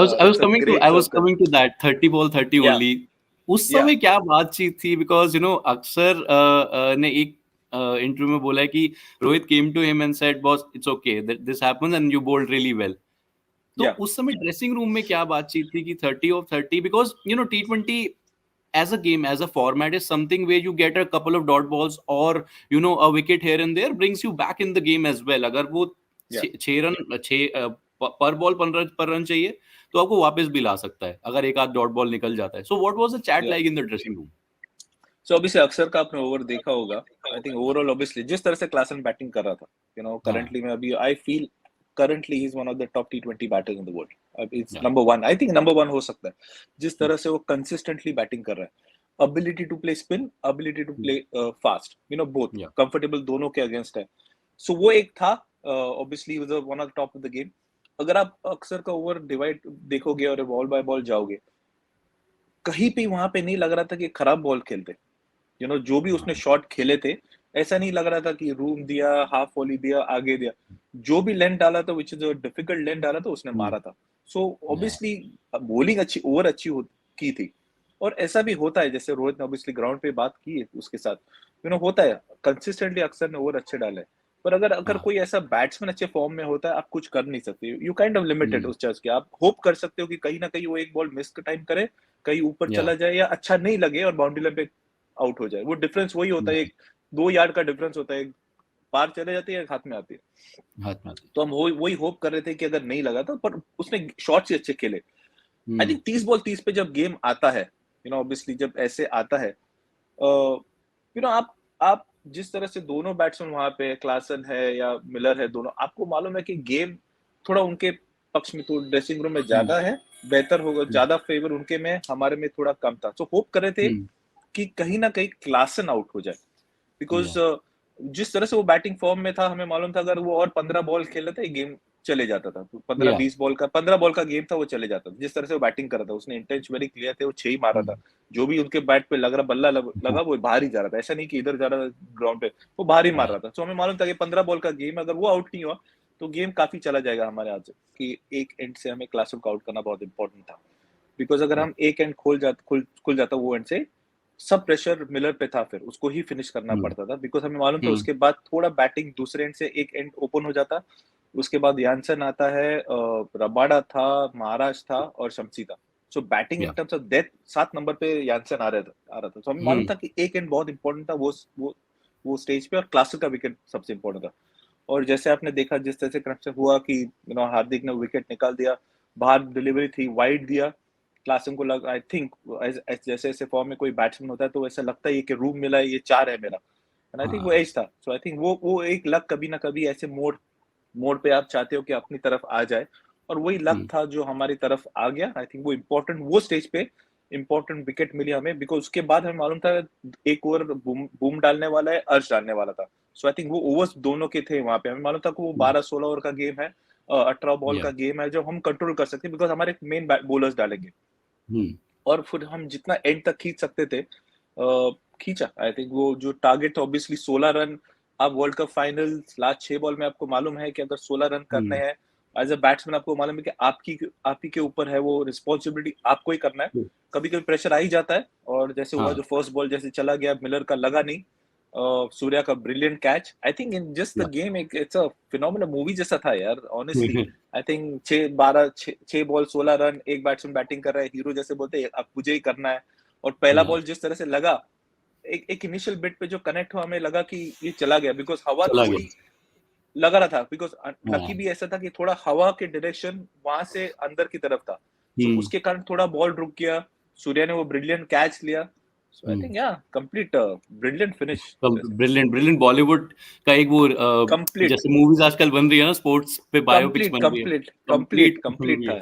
It's a great circle. coming to that 30 ball 30 Yeah, only. उस yeah, समय क्या बातचीत थी? Because अक्सर ने एक इंटरव्यू में बोला है कि Rohit came to him and said, "Boss, it's okay. This happens and you bowled really well." तो yeah, उस समय ड्रेसिंग रूम में क्या बातचीत थी कि 30 of 30? Because T20 as a game, as a format, is something where you get a couple of dot balls or a wicket here and there brings you back in the game as well. अगर वो yeah, 6 पर ball पर run चाहिए तो आपको वापस भी ला सकता है अगर एक आध डॉट बॉल निकल जाता है. So what was the chat yeah. like in the dressing room? So obviously अक्सर का आपने ओवर देखा होगा. I think overall obviously जिस तरह से क्लासन बैटिंग कर रहा था, currently में अभी I feel currently he's one of the top T20 batters in the world. It's Yeah. number one. I think number one हो सकता है. जिस तरह से वो consistently बैटिंग कर रहा है. Ability to play spin, ability to play fast. Both. Yeah. Comfortable दोनों के against है. So वो एक था. Obviously he was one of the top of the game. अगर आप अक्सर का ओवर डिवाइड देखोगे और बॉल बाय बॉल जाओगे, कहीं पे वहां पे नहीं लग रहा था कि खराब बॉल खेलते. जो भी उसने शॉट खेले थे, ऐसा नहीं लग रहा था कि रूम दिया, हाफ वॉली दिया, आगे दिया. जो भी लेंथ डाला था, विच इज डिफिकल्ट लेंथ डाला था, उसने मारा था. सो ऑब्वियसली बॉलिंग अच्छी, ओवर अच्छी की थी. और ऐसा भी होता है, जैसे रोहित ने ऑब्वियसली ग्राउंड पे बात की है उसके साथ, होता है कंसिस्टेंटली अक्सर ने ओवर अच्छे डाले. पर अगर कोई ऐसा बैट्समैन अच्छे फॉर्म में होता है, आप कुछ कर नहीं सकते. यू काइंड ऑफ लिमिटेड उस चीज के. आप होप कर सकते हो कि कहीं ना कहीं वो एक बॉल मिस टाइम करे, कहीं ऊपर चला जाए, या अच्छा नहीं लगे और बाउंड्री लाइन पे आउट हो जाए. वो डिफरेंस वही होता है, एक 2 यार्ड का डिफरेंस होता है. पार चले जाती है, हाथ में आती है. तो हम वही होप कर रहे थे कि अगर नहीं लगा था, पर उसने शॉट्स ही अच्छे खेले. आई थिंक 30 बॉल 30 पे जब गेम आता है, ऑब्वियसली जब ऐसे आता है, आप जिस तरह से दोनों बैट्समैन वहां पे, क्लासन है या मिलर है, दोनों, आपको मालूम है कि गेम थोड़ा उनके पक्ष में, तो ड्रेसिंग रूम में ज्यादा है, बेहतर होगा, ज्यादा फेवर उनके में, हमारे में थोड़ा कम था. तो होप कर रहे थे कि कहीं ना कहीं क्लासन आउट हो जाए. बिकॉज जिस तरह से वो बैटिंग फॉर्म में था, हमें मालूम था अगर वो और 15 बॉल खेल था, गेम चले जाता था. 15 बॉल का गेम था, वो चले जाता था. जिस तरह से वो बैटिंग कर रहा था, उसने इंटेंशन वेरी क्लियर थे, वो 6 ही मारा था. जो भी उनके बैट पे लग रहा, बल्ला लगा, वो बाहर ही जा रहा था. ऐसा नहीं कि इधर जा रहा था ग्राउंड पे, वो बाहर ही मार रहा था. तो हमें मालूम था कि 15 बॉल का गेम, अगर वो आउट नहीं हुआ तो गेम काफी चला जाएगा हमारे हाथ से. कि एक एंड से हमें क्लासन को आउट करना बहुत इंपॉर्टेंट था. बिकॉज अगर हम एक एंड खुल जाता वो एंड से, सब प्रेशर मिलर पे था, फिर उसको ही फिनिश करना पड़ता था. बिकॉज हमें मालूम था उसके बाद थोड़ा बैटिंग दूसरे एंड से एक एंड ओपन हो जाता. उसके बाद यानसन आता है, रबाडा था, महाराज था और शमसी था. So batting in terms of death 7 number पे यानसन आ रहा था. तो हमें मालूम था कि एक एंड बहुत इंपॉर्टेंट था वो स्टेज पे, और क्लासन का विकेट सबसे इंपॉर्टेंट था. और जैसे आपने देखा, जिस तरह से कनेक्शन हुआ कि हार्दिक ने विकेट निकाल दिया, बाहर डिलीवरी थी, वाइड दिया, क्लासन को लगा, आई थिंक जैसे ऐसे फॉर्म में कोई बैट्समैन होता है तो ऐसा लगता है कि रूम मिला है, ये 4 है मेरा. एंड आई थिंक वो एज था. सो आई थिंक वो एक लक कभी ना कभी ऐसे मोड़ पे आप चाहते हो कि अपनी तरफ आ जाए, और वही लक था जो हमारी तरफ आ गया. आई थिंक वो इम्पोर्टेंट, वो स्टेज पे इम्पोर्टेंट विकेट मिली हमें. बिकॉज उसके बाद हमें मालूम था एक ओवर बूम डालने वाला है, अर्श डालने वाला था. सो आई थिंक वो ओवर्स दोनों के थे वहां पे. हमें मालूम था कि वो 12-16 ओवर का गेम है, 18 बॉल का गेम है, जो हम कंट्रोल कर सकते हैं, बिकॉज हमारे मेन बॉलर्स डालेंगे. और फिर हम जितना एंड तक खींच सकते थे, खींचा. आई थिंक वो जो टारगेट था, ऑब्वियसली 16 रन. आप world cup final last 6 ball में आपको मालूम है कि अगर 16 रन करने हैं एज अ बैट्समैन, आपको मालूम है कि आप ही के ऊपर है वो रिस्पॉन्सिबिलिटी, आपको ही करना है. कभी कभी प्रेशर आ ही जाता है, और जैसे हुआ जो फर्स्ट बॉल जैसे चला गया, मिलर का लगा नहीं, सूर्या का brilliant catch. I think in just the game it's a phenomenal movie जैसा था यार, honestly. I think 6 ball 16 run, एक बैट्समैन बैटिंग कर रहा है, हीरो जैसे बोलते हैं, अब मुझे ही करना है. और पहला बॉल जिस तरह से लगा, एक इनिशियल बिट पे जो कनेक्ट हुआ, हमें लगा कि ये चला गया, बिकॉज हवा थोड़ी लग रहा था. बिकॉज लकी भी ऐसा था कि थोड़ा हवा के डायरेक्शन वहां से अंदर की तरफ था, तो उसके कारण थोड़ा बॉल रुक गया. सूर्या ने वो ब्रिलियंट कैच लिया. So I think complete brilliant finish. Brilliant Bollywood का एक वो जैसे मूवीज आजकल बन रही है ना, स्पोर्ट्स पे बायोपिक्स बन रही है, complete था.